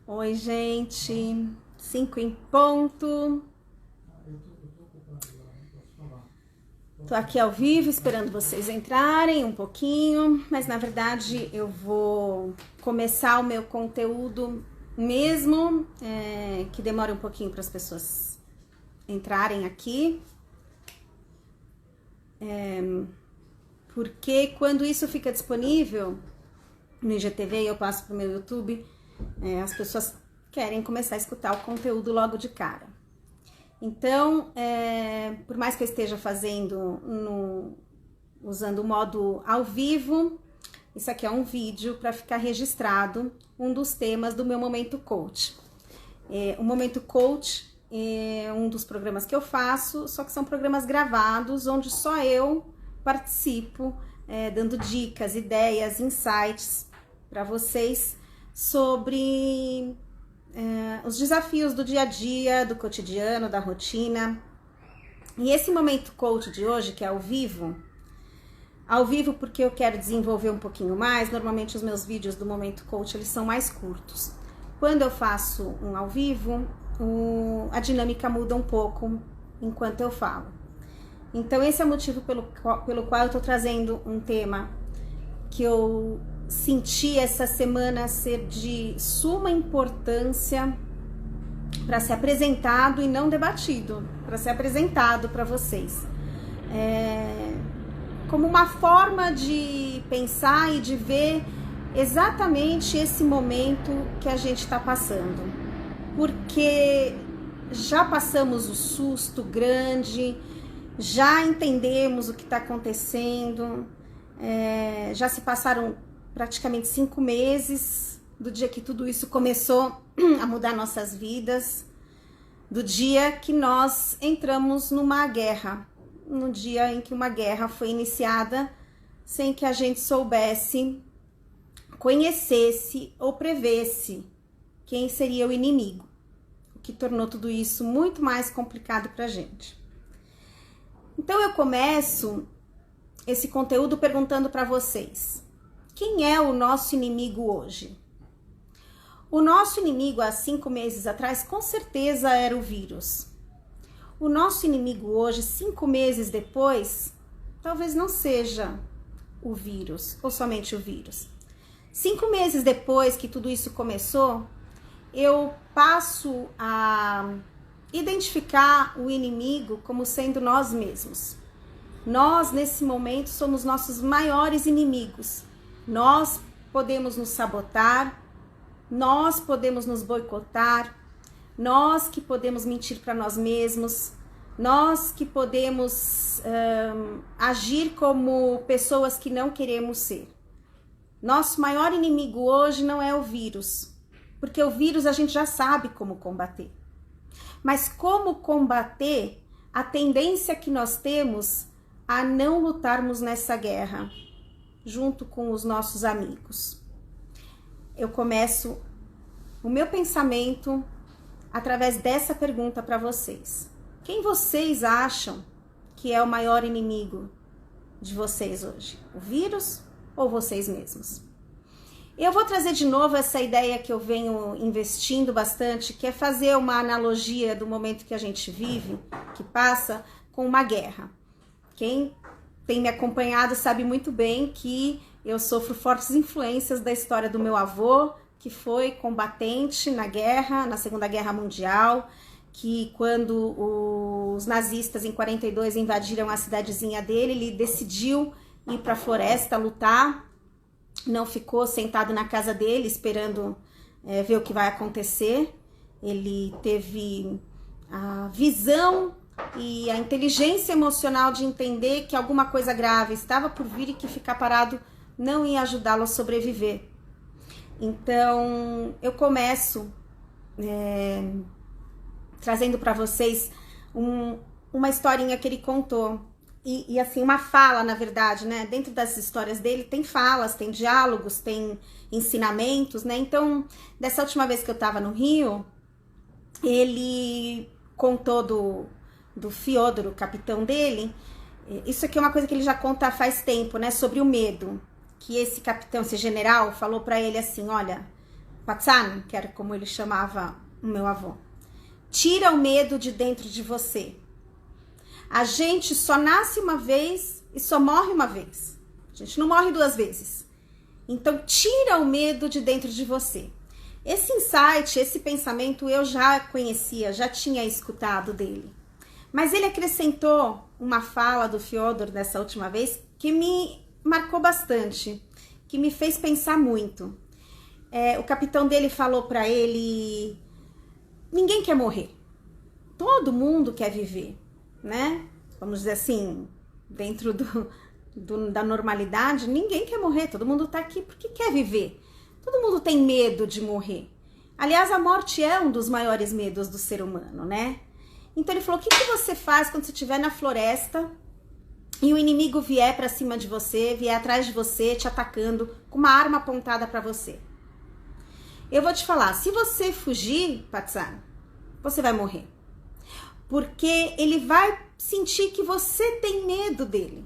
Oi, gente. 5 em ponto. Tô aqui ao vivo esperando vocês entrarem um pouquinho, mas na verdade eu vou começar o meu conteúdo mesmo, que demora um pouquinho para as pessoas entrarem aqui. Porque quando isso fica disponível no IGTV e eu passo pro meu YouTube, as pessoas querem começar a escutar o conteúdo logo de cara. Então, por mais que eu esteja fazendo usando o modo ao vivo, isso aqui é um vídeo para ficar registrado um dos temas do meu Momento Coach. O Momento Coach é um dos programas que eu faço, só que são programas gravados, onde só eu participo, dando dicas, ideias, insights para vocês sobre os desafios do dia a dia, do cotidiano, da rotina. E esse Momento Coach de hoje, que é ao vivo porque eu quero desenvolver um pouquinho mais. Normalmente os meus vídeos do Momento Coach, eles são mais curtos. Quando eu faço um ao vivo, a dinâmica muda um pouco enquanto eu falo. Então esse é o motivo pelo qual eu tô trazendo um tema que eu senti essa semana ser de suma importância para ser apresentado e não debatido, para ser apresentado para vocês. Como uma forma de pensar e de ver exatamente esse momento que a gente está passando. Porque já passamos o susto grande, já entendemos o que está acontecendo, já se passaram praticamente 5 meses do dia que tudo isso começou a mudar nossas vidas, do dia que nós entramos numa guerra, no dia em que uma guerra foi iniciada sem que a gente soubesse, conhecesse ou prevesse quem seria o inimigo, o que tornou tudo isso muito mais complicado pra gente. Então eu começo esse conteúdo perguntando para vocês: quem é o nosso inimigo hoje? O nosso inimigo há 5 meses atrás com certeza era o vírus. O nosso inimigo hoje, 5 meses depois, talvez não seja o vírus ou somente o vírus. 5 meses depois que tudo isso começou, eu passo a identificar o inimigo como sendo nós mesmos. Nós, nesse momento, somos nossos maiores inimigos. Nós podemos nos sabotar, nós podemos nos boicotar, nós que podemos mentir para nós mesmos, nós que podemos agir como pessoas que não queremos ser. Nosso maior inimigo hoje não é o vírus, porque o vírus a gente já sabe como combater. Mas como combater a tendência que nós temos a não lutarmos nessa guerra, junto com os nossos amigos? Eu começo o meu pensamento através dessa pergunta para vocês. Quem vocês acham que é o maior inimigo de vocês hoje? O vírus ou vocês mesmos? Eu vou trazer de novo essa ideia que eu venho investindo bastante, que é fazer uma analogia do momento que a gente vive, que passa, com uma guerra. Quem tem me acompanhado sabe muito bem que eu sofro fortes influências da história do meu avô, que foi combatente na guerra, na Segunda Guerra Mundial, que quando os nazistas em 42 invadiram a cidadezinha dele, ele decidiu ir para a floresta lutar, não ficou sentado na casa dele esperando ver o que vai acontecer. Ele teve a visão e a inteligência emocional de entender que alguma coisa grave estava por vir e que ficar parado não ia ajudá-lo a sobreviver. Então, eu começo trazendo para vocês uma historinha que ele contou. E assim, uma fala, na verdade, né? Dentro das histórias dele tem falas, tem diálogos, tem ensinamentos, né? Então, dessa última vez que eu tava no Rio, ele contou do Fiodoro, o capitão dele. Isso aqui é uma coisa que ele já conta faz tempo, né? Sobre o medo. Que esse capitão, esse general, falou pra ele assim: olha, Patzan, que era como ele chamava o meu avô. Tira o medo de dentro de você. A gente só nasce uma vez e só morre uma vez. A gente não morre 2 vezes. Então, tira o medo de dentro de você. Esse insight, esse pensamento eu já conhecia, já tinha escutado dele. Mas ele acrescentou uma fala do Fyodor dessa última vez que me marcou bastante, que me fez pensar muito. O capitão dele falou para ele: ninguém quer morrer, todo mundo quer viver, né? Vamos dizer assim, dentro da normalidade, ninguém quer morrer, todo mundo tá aqui porque quer viver. Todo mundo tem medo de morrer. Aliás, a morte é um dos maiores medos do ser humano, né? Então ele falou: o que você faz quando você estiver na floresta e o inimigo vier para cima de você, vier atrás de você, te atacando com uma arma apontada para você? Eu vou te falar, se você fugir, Patzan, você vai morrer. Porque ele vai sentir que você tem medo dele.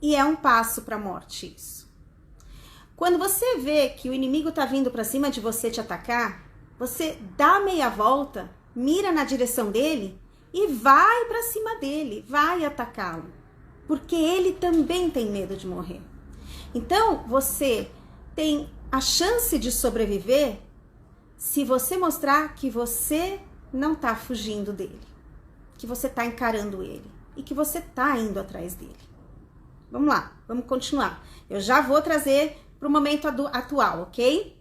E é um passo para a morte isso. Quando você vê que o inimigo tá vindo para cima de você te atacar, você dá meia volta, mira na direção dele e vai para cima dele, vai atacá-lo. Porque ele também tem medo de morrer. Então, você tem a chance de sobreviver se você mostrar que você não tá fugindo dele, que você tá encarando ele e que você tá indo atrás dele. Vamos lá, vamos continuar. Eu já vou trazer para o momento atual, ok?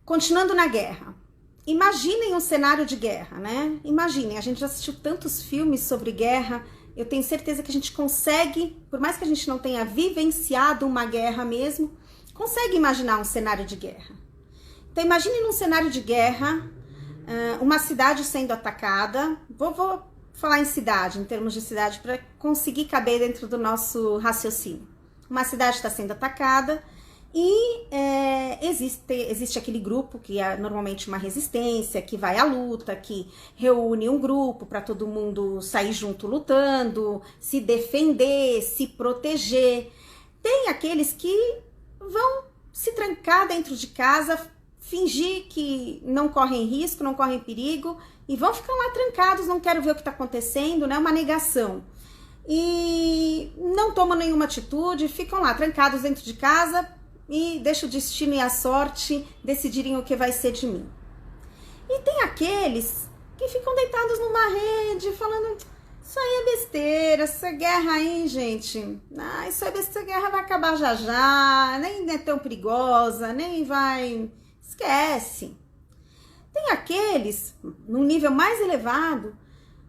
Continuando na guerra. Imaginem um cenário de guerra, né? Imaginem, a gente já assistiu tantos filmes sobre guerra. Eu tenho certeza que a gente consegue, por mais que a gente não tenha vivenciado uma guerra mesmo, consegue imaginar um cenário de guerra. Então imagine num cenário de guerra, uma cidade sendo atacada. Vou falar em cidade, em termos de cidade, para conseguir caber dentro do nosso raciocínio. Uma cidade está sendo atacada e existe aquele grupo que é normalmente uma resistência, que vai à luta, que reúne um grupo para todo mundo sair junto lutando, se defender, se proteger. Tem aqueles que vão se trancar dentro de casa, fingir que não correm risco, não correm perigo e vão ficar lá trancados, não quero ver o que está acontecendo, né? Uma negação. E não tomam nenhuma atitude, ficam lá trancados dentro de casa e deixam o destino e a sorte decidirem o que vai ser de mim. E tem aqueles que ficam deitados numa rede falando: isso aí é besteira, essa guerra aí, gente, isso aí, essa guerra vai acabar já já, nem é tão perigosa, nem vai, esquece. Tem aqueles, num nível mais elevado,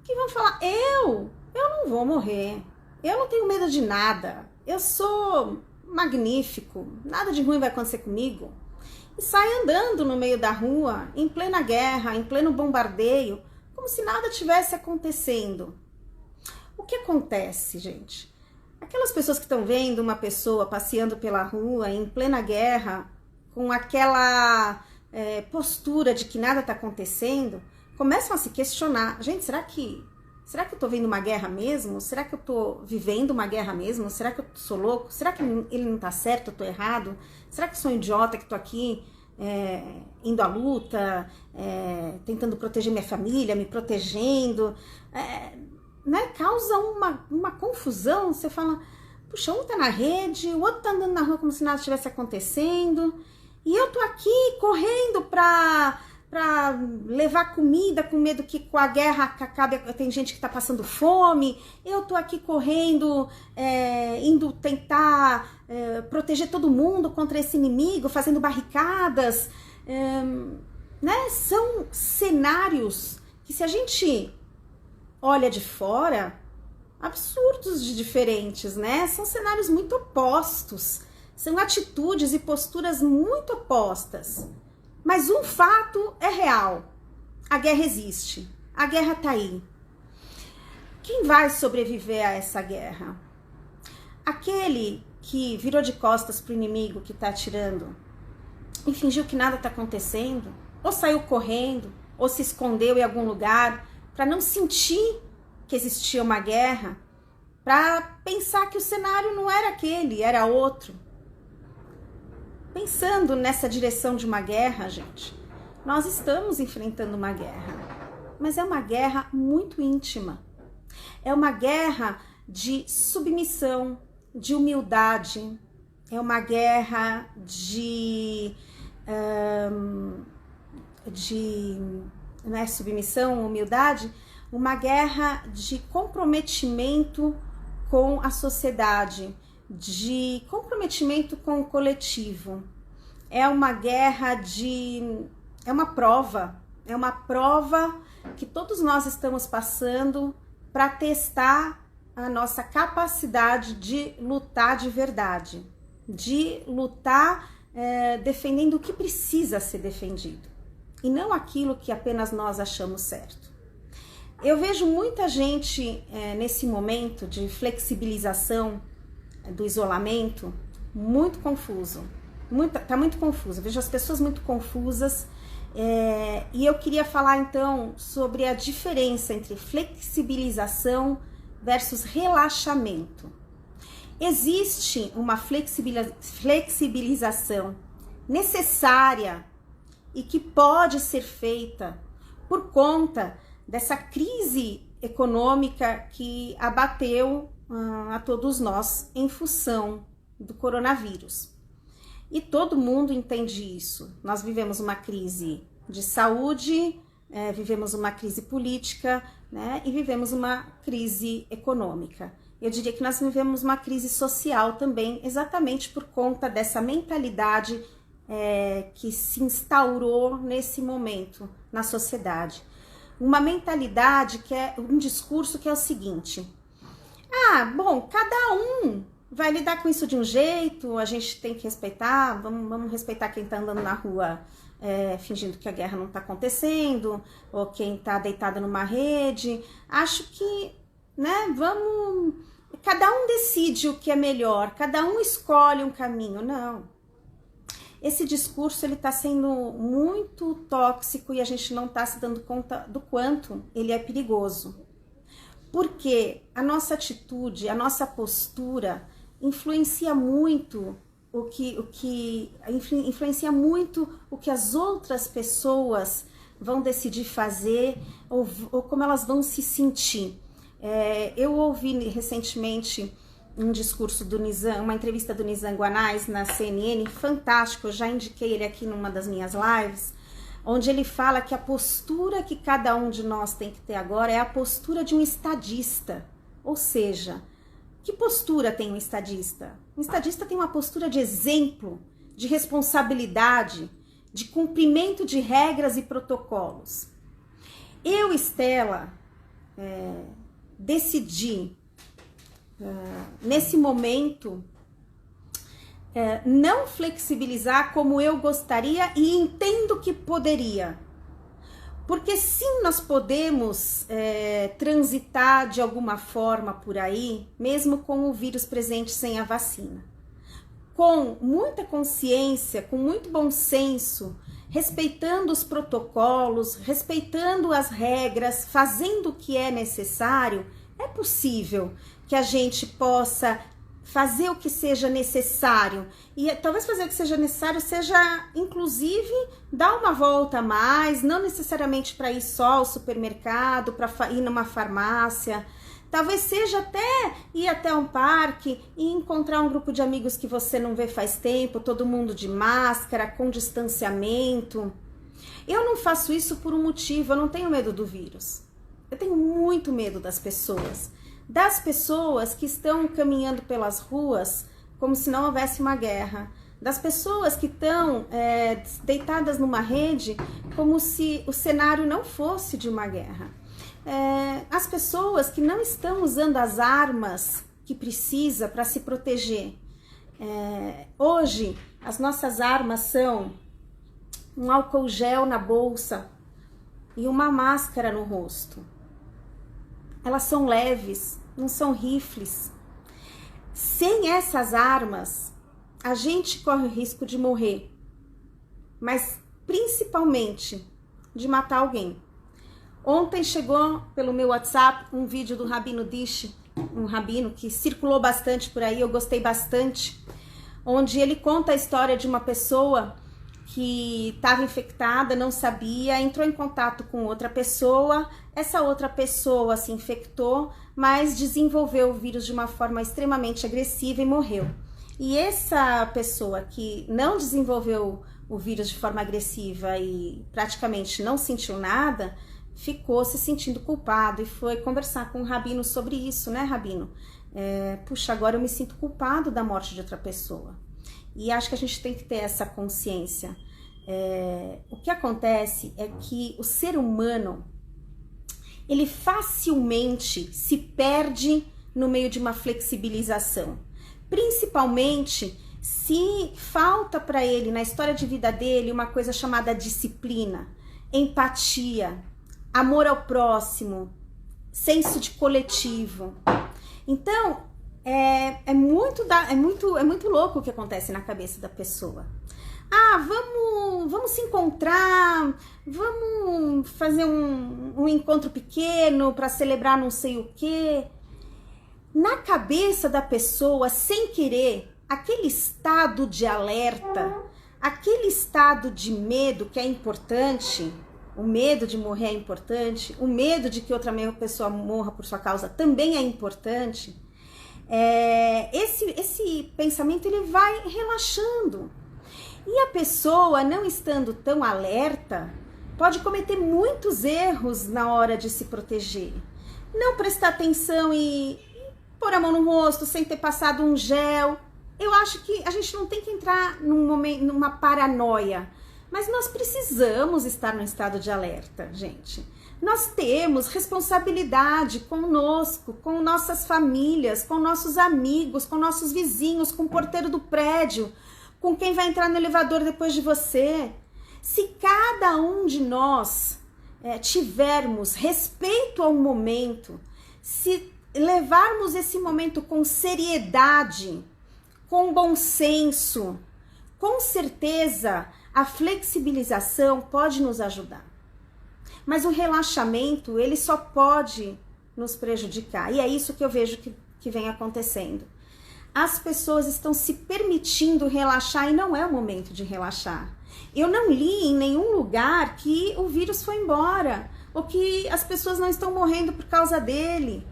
que vão falar: eu não vou morrer, eu não tenho medo de nada, eu sou magnífico, nada de ruim vai acontecer comigo. E sai andando no meio da rua, em plena guerra, em pleno bombardeio, como se nada tivesse acontecendo. O que acontece, gente? Aquelas pessoas que estão vendo uma pessoa passeando pela rua, em plena guerra, com aquela postura de que nada está acontecendo, começam a se questionar: gente, será que eu tô vendo uma guerra mesmo? Será que eu tô vivendo uma guerra mesmo? Será que eu sou louco? Será que ele não tá certo, eu tô errado? Será que eu sou um idiota que tô aqui indo à luta, tentando proteger minha família, me protegendo? Né? Causa uma confusão. Você fala: puxa, um tá na rede, o outro tá andando na rua como se nada estivesse acontecendo, e eu tô aqui correndo pra levar comida, com medo que com a guerra acabe, tem gente que tá passando fome, eu tô aqui correndo, indo tentar proteger todo mundo contra esse inimigo, fazendo barricadas, né? São cenários que, se a gente olha de fora, absurdos de diferentes, né? São cenários muito opostos, são atitudes e posturas muito opostas. Mas um fato é real: a guerra existe, a guerra tá aí. Quem vai sobreviver a essa guerra? Aquele que virou de costas pro inimigo que tá atirando e fingiu que nada tá acontecendo, ou saiu correndo, ou se escondeu em algum lugar para não sentir que existia uma guerra, para pensar que o cenário não era aquele, era outro. pensando nessa direção de uma guerra, gente, nós estamos enfrentando uma guerra, mas é uma guerra muito íntima. É uma guerra de submissão, de humildade, é uma guerra não é submissão, humildade, uma guerra de comprometimento com a sociedade, de comprometimento com o coletivo. É uma guerra é uma prova que todos nós estamos passando para testar a nossa capacidade de lutar de verdade, de lutar defendendo o que precisa ser defendido e não aquilo que apenas nós achamos certo. Eu vejo muita gente nesse momento de flexibilização do isolamento muito confuso, tá muito confuso. Eu vejo as pessoas muito confusas e eu queria falar então sobre a diferença entre flexibilização versus relaxamento. Existe uma flexibilização necessária e que pode ser feita por conta dessa crise econômica que abateu a todos nós em função do coronavírus. E todo mundo entende isso. Nós vivemos uma crise de saúde, vivemos uma crise política, né, e vivemos uma crise econômica. Eu diria que nós vivemos uma crise social também, exatamente por conta dessa mentalidade que se instaurou nesse momento na sociedade. Uma mentalidade que é um discurso que é o seguinte: bom, cada um vai lidar com isso de um jeito, a gente tem que respeitar, vamos respeitar quem tá andando na rua fingindo que a guerra não tá acontecendo, ou quem tá deitado numa rede. Acho que, né, cada um decide o que é melhor, cada um escolhe um caminho. Não. Esse discurso, ele tá sendo muito tóxico e a gente não tá se dando conta do quanto ele é perigoso. Porque a nossa atitude, a nossa postura influencia muito influencia muito o que as outras pessoas vão decidir fazer ou como elas vão se sentir. Eu ouvi recentemente um discurso do Nizam, uma entrevista do Nizam Guanais na CNN, fantástico, eu já indiquei ele aqui numa das minhas lives, onde ele fala que a postura que cada um de nós tem que ter agora é a postura de um estadista. Ou seja, que postura tem um estadista? Um estadista tem uma postura de exemplo, de responsabilidade, de cumprimento de regras e protocolos. Eu, Estela, decidi, nesse momento, não flexibilizar como eu gostaria e entendo que poderia. Porque sim, nós podemos transitar de alguma forma por aí, mesmo com o vírus presente sem a vacina. Com muita consciência, com muito bom senso, respeitando os protocolos, respeitando as regras, fazendo o que é necessário, é possível que a gente possa fazer o que seja necessário. E talvez fazer o que seja necessário seja, inclusive, dar uma volta a mais, não necessariamente para ir só ao supermercado, para ir numa farmácia. Talvez seja até ir até um parque e encontrar um grupo de amigos que você não vê faz tempo, todo mundo de máscara, com distanciamento. Eu não faço isso por um motivo, eu não tenho medo do vírus. Eu tenho muito medo das pessoas que estão caminhando pelas ruas como se não houvesse uma guerra, das pessoas que estão deitadas numa rede como se o cenário não fosse de uma guerra, as pessoas que não estão usando as armas que precisa para se proteger. Hoje as nossas armas são um álcool gel na bolsa e uma máscara no rosto. Elas são leves, não são rifles. Sem essas armas, a gente corre o risco de morrer, mas principalmente de matar alguém. Ontem chegou pelo meu WhatsApp um vídeo do Rabino Dish, um rabino que circulou bastante por aí, eu gostei bastante, onde ele conta a história de uma pessoa que estava infectada, não sabia, entrou em contato com outra pessoa, essa outra pessoa se infectou, mas desenvolveu o vírus de uma forma extremamente agressiva e morreu. E essa pessoa que não desenvolveu o vírus de forma agressiva e praticamente não sentiu nada, ficou se sentindo culpado e foi conversar com o rabino sobre isso, né, rabino? Puxa, agora eu me sinto culpado da morte de outra pessoa. E acho que a gente tem que ter essa consciência. O que acontece é que o ser humano, ele facilmente se perde no meio de uma flexibilização. Principalmente se falta para ele, na história de vida dele, uma coisa chamada disciplina, empatia, amor ao próximo, senso de coletivo. Então, é muito louco o que acontece na cabeça da pessoa. Vamos se encontrar, vamos fazer um encontro pequeno para celebrar não sei o quê. Na cabeça da pessoa, sem querer, aquele estado de alerta, aquele estado de medo que é importante, o medo de morrer é importante, o medo de que outra pessoa morra por sua causa também é importante. Esse pensamento ele vai relaxando. E a pessoa, não estando tão alerta, pode cometer muitos erros na hora de se proteger. Não prestar atenção e pôr a mão no rosto sem ter passado um gel. Eu acho que a gente não tem que entrar numa paranoia, mas nós precisamos estar no estado de alerta, gente. Nós temos responsabilidade conosco, com nossas famílias, com nossos amigos, com nossos vizinhos, com o porteiro do prédio, com quem vai entrar no elevador depois de você. Se cada um de nós tivermos respeito ao momento, se levarmos esse momento com seriedade, com bom senso, com certeza a flexibilização pode nos ajudar. Mas o relaxamento, ele só pode nos prejudicar. E é isso que eu vejo que vem acontecendo. As pessoas estão se permitindo relaxar e não é o momento de relaxar. Eu não li em nenhum lugar que o vírus foi embora ou que as pessoas não estão morrendo por causa dele.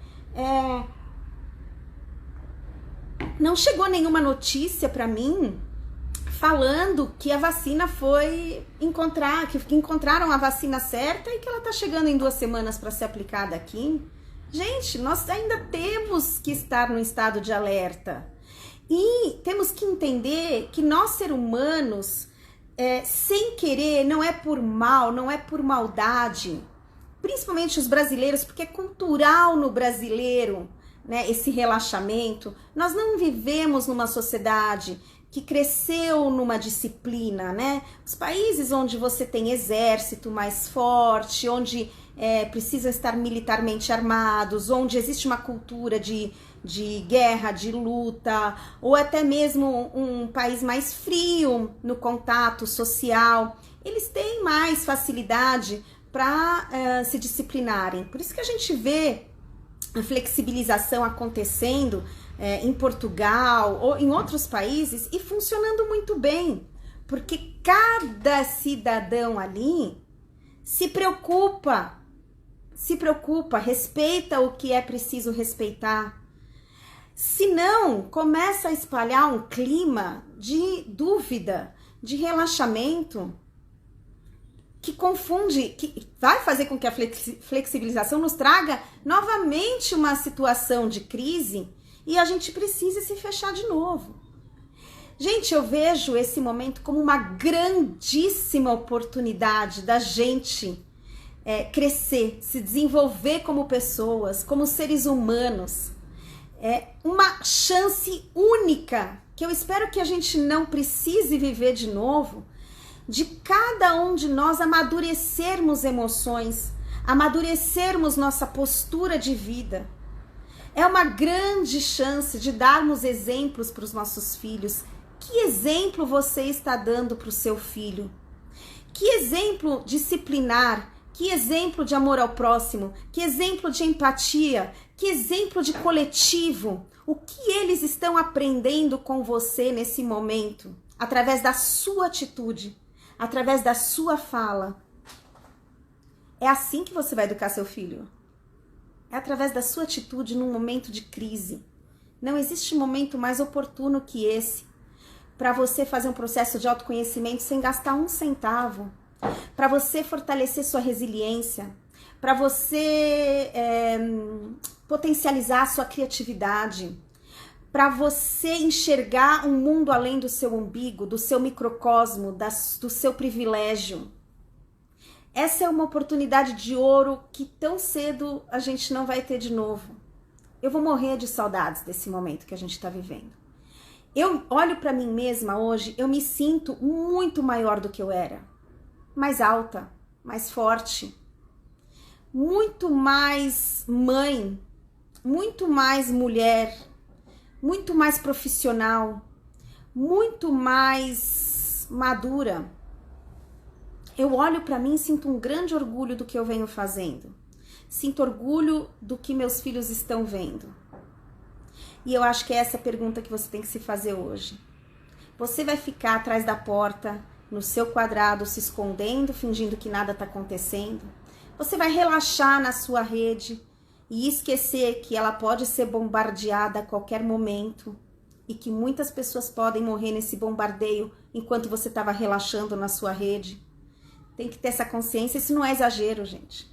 Não chegou nenhuma notícia para mim falando que a vacina que encontraram a vacina certa e que ela está chegando em 2 semanas para ser aplicada aqui. Gente, nós ainda temos que estar no estado de alerta. E temos que entender que nós, seres humanos, sem querer, não é por mal, não é por maldade, principalmente os brasileiros, porque é cultural no brasileiro, né, esse relaxamento. Nós não vivemos numa sociedade que cresceu numa disciplina, né? Os países onde você tem exército mais forte, onde precisam estar militarmente armados, onde existe uma cultura de guerra, de luta, ou até mesmo um país mais frio no contato social, eles têm mais facilidade para se disciplinarem. Por isso que a gente vê a flexibilização acontecendo em Portugal ou em outros países e funcionando muito bem, porque cada cidadão ali se preocupa, respeita o que é preciso respeitar. Senão, começa a espalhar um clima de dúvida, de relaxamento, que confunde, que vai fazer com que a flexibilização nos traga novamente uma situação de crise e a gente precise se fechar de novo. Gente, eu vejo esse momento como uma grandíssima oportunidade da gente crescer, se desenvolver como pessoas, como seres humanos. Uma chance única, que eu espero que a gente não precise viver de novo, de cada um de nós amadurecermos emoções, amadurecermos nossa postura de vida. É uma grande chance de darmos exemplos para os nossos filhos. Que exemplo você está dando para o seu filho? Que exemplo disciplinar, que exemplo de amor ao próximo, que exemplo de empatia, Que exemplo de coletivo. O que eles estão aprendendo com você nesse momento? Através da sua atitude, através da sua fala. É assim que você vai educar seu filho. É através da sua atitude num momento de crise. Não existe momento mais oportuno que esse para você fazer um processo de autoconhecimento sem gastar um centavo, para você fortalecer sua resiliência, para você potencializar a sua criatividade, para você enxergar um mundo além do seu umbigo, do seu microcosmo, do seu privilégio. Essa é uma oportunidade de ouro que tão cedo a gente não vai ter de novo. Eu vou morrer de saudades desse momento que a gente está vivendo. Eu olho para mim mesma hoje, eu me sinto muito maior do que eu era. Mais alta, mais forte, muito mais mãe, muito mais mulher, muito mais profissional, muito mais madura. Eu olho para mim e sinto um grande orgulho do que eu venho fazendo. Sinto orgulho do que meus filhos estão vendo. E eu acho que é essa pergunta que você tem que se fazer hoje. Você vai ficar atrás da porta, no seu quadrado, se escondendo, fingindo que nada está acontecendo? Você vai relaxar na sua rede e esquecer que ela pode ser bombardeada a qualquer momento e que muitas pessoas podem morrer nesse bombardeio enquanto você estava relaxando na sua rede? Tem que ter essa consciência, isso não é exagero, gente.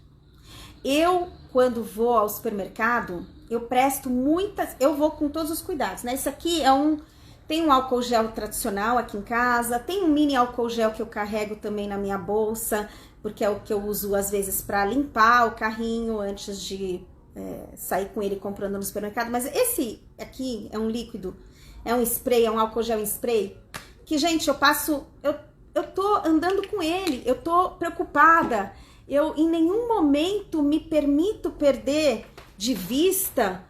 Eu, quando vou ao supermercado, eu vou com todos os cuidados, né? Isso aqui tem um álcool gel tradicional aqui em casa, tem um mini álcool gel que eu carrego também na minha bolsa, porque é o que eu uso às vezes para limpar o carrinho antes de sair com ele comprando no supermercado. Mas esse aqui é um líquido, é um spray, é um álcool gel em spray, que, gente, eu tô andando com ele, eu tô preocupada. Eu em nenhum momento me permito perder de vista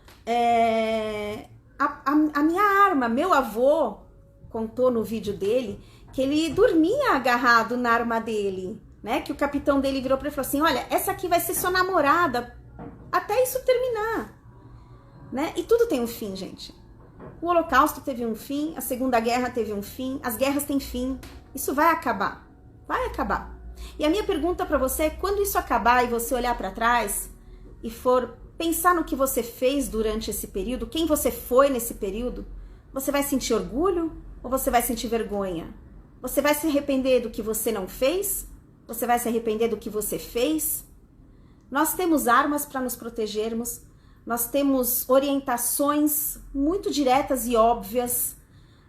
a minha arma. Meu avô contou no vídeo dele que ele dormia agarrado na arma dele, né? Que o capitão dele virou para ele e falou assim: olha, essa aqui vai ser sua namorada até isso terminar, né? E tudo tem um fim, gente. O Holocausto teve um fim, a Segunda Guerra teve um fim, as guerras têm fim. Isso vai acabar, vai acabar. E a minha pergunta para você é: quando isso acabar e você olhar para trás e for pensar no que você fez durante esse período, quem você foi nesse período, você vai sentir orgulho ou você vai sentir vergonha? Você vai se arrepender do que você não fez? Você vai se arrepender do que você fez? Nós temos armas para nos protegermos, nós temos orientações muito diretas e óbvias.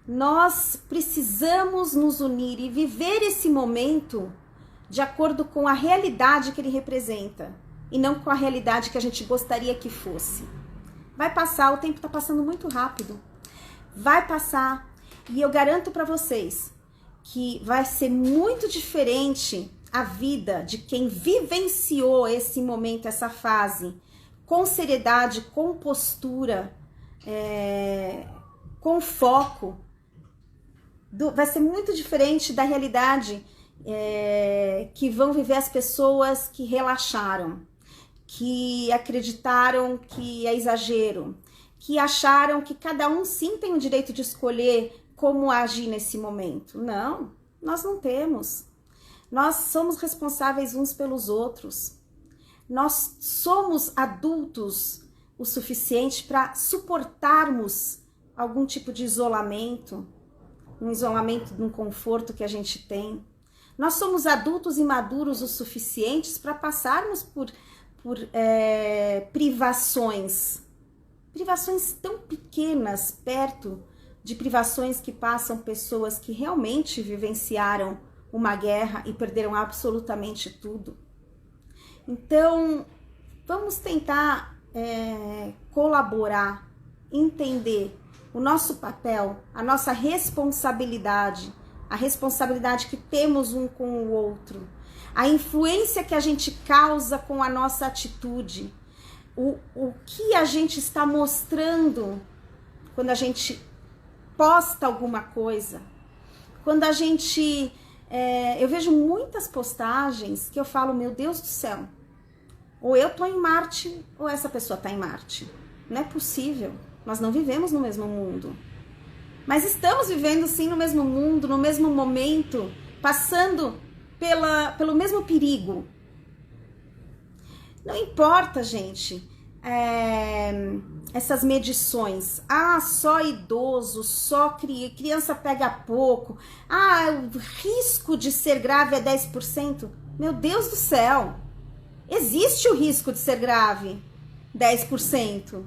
Nós precisamos nos unir e viver esse momento de acordo com a realidade que ele representa e não com a realidade que a gente gostaria que fosse. Vai passar, o tempo está passando muito rápido. Vai passar e eu garanto para vocês que vai ser muito diferente a vida de quem vivenciou esse momento, essa fase, com seriedade, com postura, com foco. Vai ser muito diferente da realidade que vão viver as pessoas que relaxaram, que acreditaram que é exagero, que acharam que cada um sim tem o direito de escolher como agir nesse momento. Não, nós não temos. Nós somos responsáveis uns pelos outros. Nós somos adultos o suficiente para suportarmos algum tipo de isolamento, um isolamento de um conforto que a gente tem. Nós somos adultos e maduros o suficientes para passarmos por privações tão pequenas perto de privações que passam pessoas que realmente vivenciaram uma guerra e perderam absolutamente tudo. Então, vamos tentar colaborar, entender o nosso papel, a nossa responsabilidade, a responsabilidade que temos um com o outro, a influência que a gente causa com a nossa atitude, o que a gente está mostrando quando a gente posta alguma coisa, quando a gente... eu vejo muitas postagens que eu falo, meu Deus do céu, Ou eu tô em Marte, ou essa pessoa tá em Marte. Não é possível. Nós não vivemos no mesmo mundo. Mas estamos vivendo sim no mesmo mundo, no mesmo momento, passando pelo mesmo perigo. Não importa, gente, essas medições. Ah, só idoso, só criança pega pouco. Ah, o risco de ser grave é 10%. Meu Deus do céu! Existe o risco de ser grave, 10%.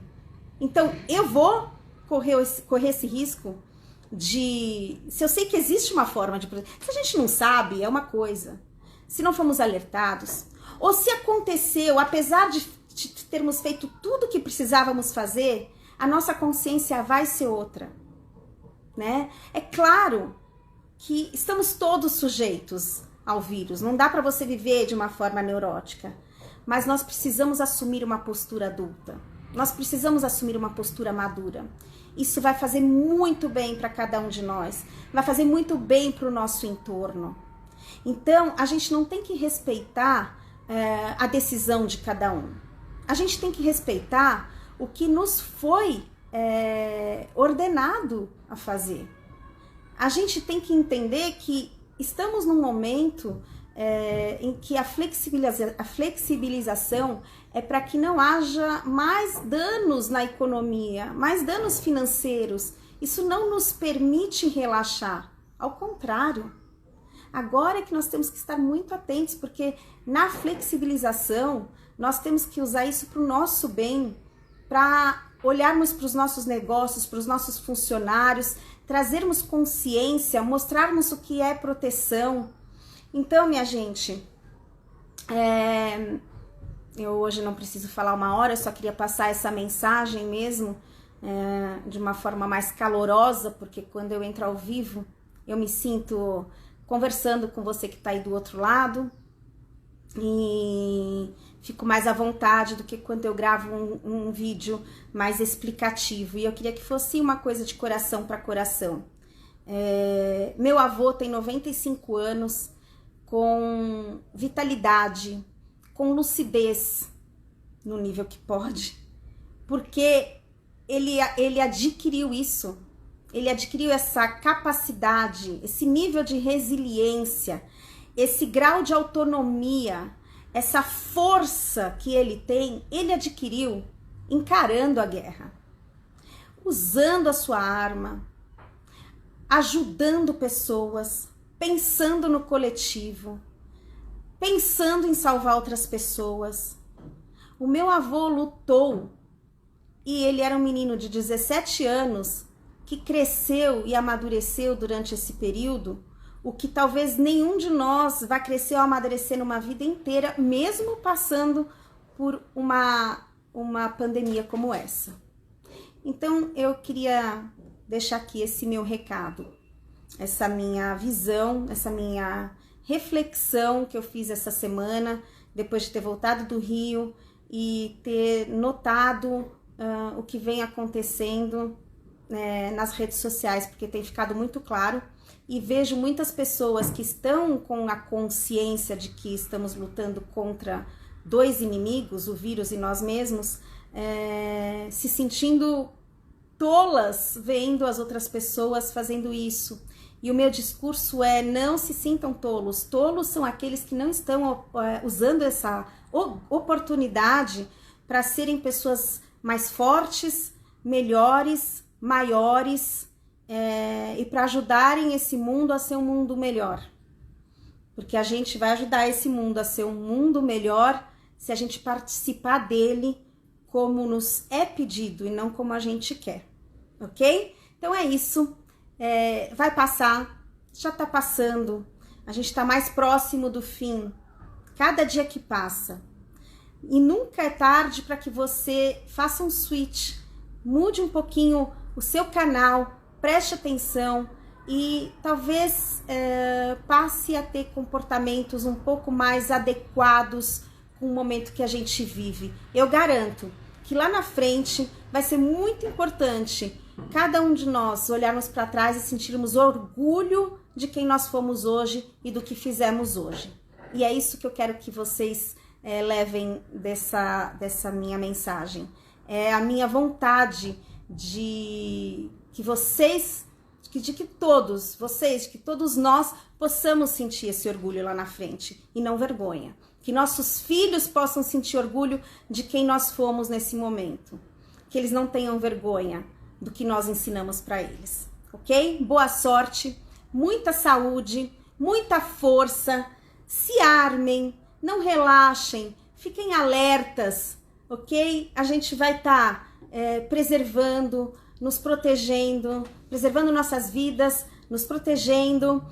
Então, eu vou correr esse risco se eu sei que existe uma forma de... Se a gente não sabe, é uma coisa. Se não fomos alertados, ou se aconteceu, apesar de termos feito tudo o que precisávamos fazer, a nossa consciência vai ser outra, né? É claro que estamos todos sujeitos ao vírus. Não dá para você viver de uma forma neurótica. Mas nós precisamos assumir uma postura adulta. Nós precisamos assumir uma postura madura. Isso vai fazer muito bem para cada um de nós. Vai fazer muito bem para o nosso entorno. Então, a gente não tem que respeitar a decisão de cada um. A gente tem que respeitar o que nos foi ordenado a fazer. A gente tem que entender que estamos num momento em que a flexibilização é para que não haja mais danos na economia, mais danos financeiros. Isso não nos permite relaxar. Ao contrário, agora é que nós temos que estar muito atentos, porque na flexibilização nós temos que usar isso para o nosso bem, para olharmos para os nossos negócios, para os nossos funcionários, trazermos consciência, mostrarmos o que é proteção. Então, minha gente, eu hoje não preciso falar 1 hora, eu só queria passar essa mensagem mesmo, de uma forma mais calorosa, porque quando eu entro ao vivo, eu me sinto conversando com você que está aí do outro lado, e fico mais à vontade do que quando eu gravo um vídeo mais explicativo. E eu queria que fosse uma coisa de coração para coração. Meu avô tem 95 anos, com vitalidade, com lucidez, no nível que pode, porque ele adquiriu isso, ele adquiriu essa capacidade, esse nível de resiliência, esse grau de autonomia, essa força que ele tem, ele adquiriu encarando a guerra, usando a sua arma, ajudando pessoas, pensando no coletivo, pensando em salvar outras pessoas. O meu avô lutou e ele era um menino de 17 anos que cresceu e amadureceu durante esse período, o que talvez nenhum de nós vai crescer ou amadurecer numa vida inteira, mesmo passando por uma pandemia como essa. Então, eu queria deixar aqui esse meu recado, essa minha visão, essa minha reflexão que eu fiz essa semana, depois de ter voltado do Rio e ter notado o que vem acontecendo nas redes sociais, porque tem ficado muito claro, e vejo muitas pessoas que estão com a consciência de que estamos lutando contra 2 inimigos, o vírus e nós mesmos, se sentindo tolas vendo as outras pessoas fazendo isso. E o meu discurso é: não se sintam tolos. Tolos são aqueles que não estão usando essa oportunidade para serem pessoas mais fortes, melhores, maiores, e para ajudarem esse mundo a ser um mundo melhor. Porque a gente vai ajudar esse mundo a ser um mundo melhor se a gente participar dele como nos é pedido e não como a gente quer, ok? Então é isso. Vai passar, já tá passando, a gente tá mais próximo do fim, cada dia que passa. E nunca é tarde para que você faça um switch, mude um pouquinho o seu canal, preste atenção e talvez passe a ter comportamentos um pouco mais adequados com o momento que a gente vive. Eu garanto que lá na frente vai ser muito importante cada um de nós olharmos para trás e sentirmos orgulho de quem nós fomos hoje e do que fizemos hoje. E é isso que eu quero que vocês levem dessa minha mensagem. É a minha vontade de que todos nós possamos sentir esse orgulho lá na frente e não vergonha. Que nossos filhos possam sentir orgulho de quem nós fomos nesse momento. Que eles não tenham vergonha do que nós ensinamos para eles, ok? Boa sorte, muita saúde, muita força, se armem, não relaxem, fiquem alertas, ok? A gente vai estar preservando, nos protegendo, preservando nossas vidas, nos protegendo,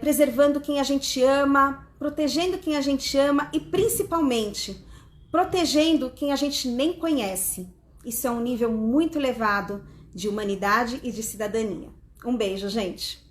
preservando quem a gente ama, protegendo quem a gente ama e principalmente protegendo quem a gente nem conhece. Isso é um nível muito elevado de humanidade e de cidadania. Um beijo, gente!